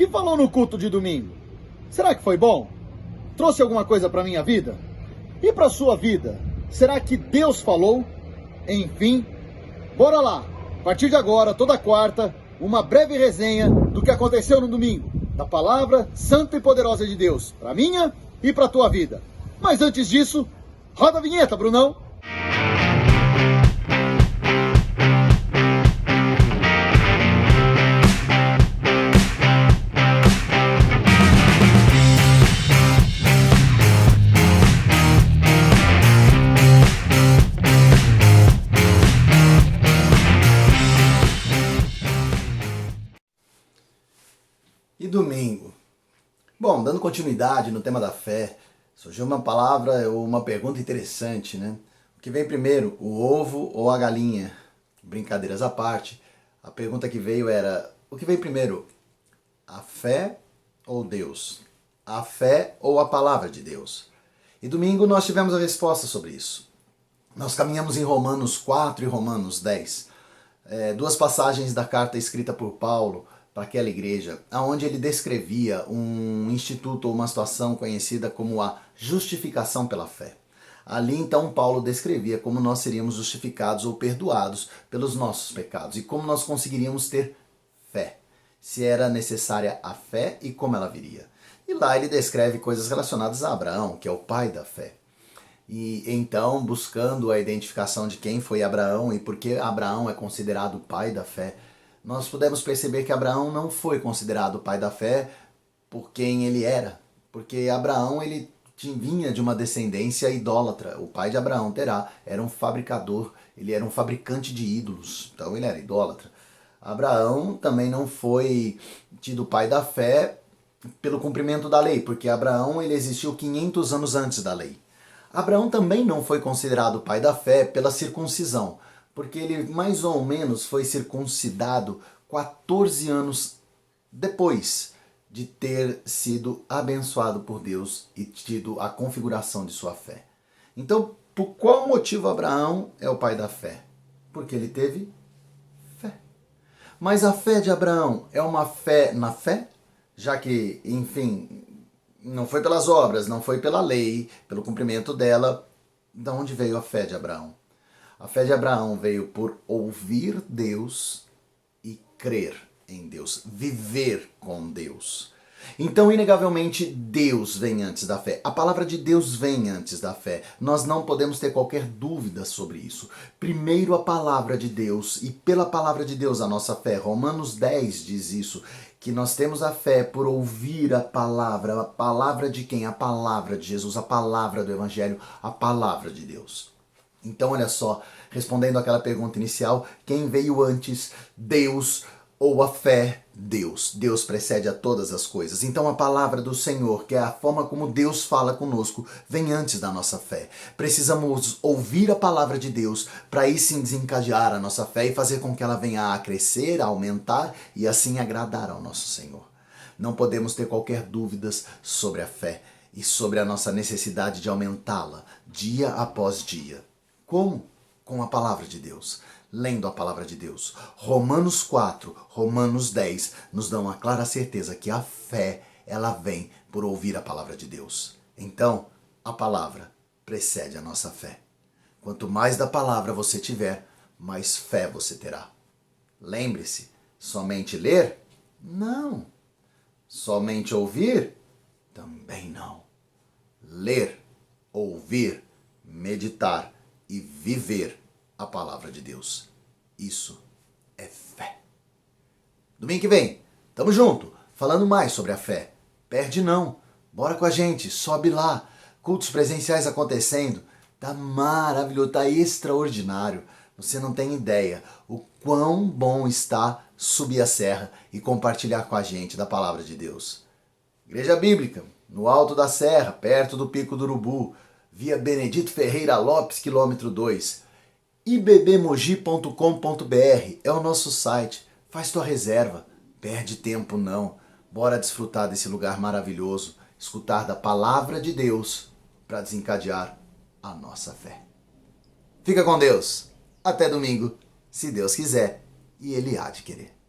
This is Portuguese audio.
que falou no culto de domingo? Será que foi bom? Trouxe alguma coisa para minha vida? E para sua vida? Será que Deus falou? Enfim, bora lá! A partir de agora, toda quarta, uma breve resenha do que aconteceu no domingo, da palavra santa e poderosa de Deus, para minha e para tua vida. Mas antes disso, roda a vinheta, Brunão! E domingo? Bom, dando continuidade no tema da fé, surgiu uma palavra ou uma pergunta interessante, né? O que vem primeiro, o ovo ou a galinha? Brincadeiras à parte, a pergunta que veio era, o que vem primeiro, a fé ou Deus? A fé ou a palavra de Deus? E domingo nós tivemos a resposta sobre isso. Nós caminhamos em Romanos 4 e Romanos 10, duas passagens da carta escrita por Paulo para aquela igreja, onde ele descrevia um instituto ou uma situação conhecida como a justificação pela fé. Ali então Paulo descrevia como nós seríamos justificados ou perdoados pelos nossos pecados e como nós conseguiríamos ter fé, se era necessária a fé e como ela viria. E lá ele descreve coisas relacionadas a Abraão, que é o pai da fé. E então, buscando a identificação de quem foi Abraão e por que Abraão é considerado o pai da fé, nós pudemos perceber que Abraão não foi considerado o pai da fé por quem ele era, porque Abraão ele vinha de uma descendência idólatra. O pai de Abraão, Terá, era um fabricador, ele era um fabricante de ídolos, então ele era idólatra. Abraão também não foi tido pai da fé pelo cumprimento da lei, porque Abraão ele existiu 500 anos antes da lei. Abraão também não foi considerado pai da fé pela circuncisão, porque ele mais ou menos foi circuncidado 14 anos depois de ter sido abençoado por Deus e tido a configuração de sua fé. Então, por qual motivo Abraão é o pai da fé? Porque ele teve fé. Mas a fé de Abraão é uma fé na fé? Já que, enfim, não foi pelas obras, não foi pela lei, pelo cumprimento dela. De onde veio a fé de Abraão? A fé de Abraão veio por ouvir Deus e crer em Deus, viver com Deus. Então, inegavelmente, Deus vem antes da fé. A palavra de Deus vem antes da fé. Nós não podemos ter qualquer dúvida sobre isso. Primeiro a palavra de Deus e pela palavra de Deus a nossa fé. Romanos 10 diz isso, que nós temos a fé por ouvir a palavra de quem? A palavra de Jesus, a palavra do Evangelho, a palavra de Deus. Então, olha só, respondendo àquela pergunta inicial, quem veio antes, Deus ou a fé? Deus. Deus precede a todas as coisas. Então, a palavra do Senhor, que é a forma como Deus fala conosco, vem antes da nossa fé. Precisamos ouvir a palavra de Deus para aí sim desencadear a nossa fé e fazer com que ela venha a crescer, a aumentar e assim agradar ao nosso Senhor. Não podemos ter qualquer dúvidas sobre a fé e sobre a nossa necessidade de aumentá-la dia após dia. Como? Com a palavra de Deus, lendo a palavra de Deus. Romanos 4, Romanos 10 nos dão a clara certeza que a fé, ela vem por ouvir a palavra de Deus. Então, a palavra precede a nossa fé. Quanto mais da palavra você tiver, mais fé você terá. Lembre-se, somente ler? Não. Somente ouvir? Também não. Ler, ouvir, meditar e viver a palavra de Deus. Isso é fé. Domingo que vem, tamo junto, falando mais sobre a fé. Perde não, bora com a gente, sobe lá. Cultos presenciais acontecendo, tá maravilhoso, tá extraordinário. Você não tem ideia o quão bom está subir a serra e compartilhar com a gente da palavra de Deus. Igreja Bíblica, no alto da serra, perto do Pico do Urubu, via Benedito Ferreira Lopes, quilômetro 2. ibbmogi.com.br é o nosso site. Faz tua reserva. Perde tempo não. Bora desfrutar desse lugar maravilhoso. Escutar da palavra de Deus para desencadear a nossa fé. Fica com Deus. Até domingo, se Deus quiser e Ele há de querer.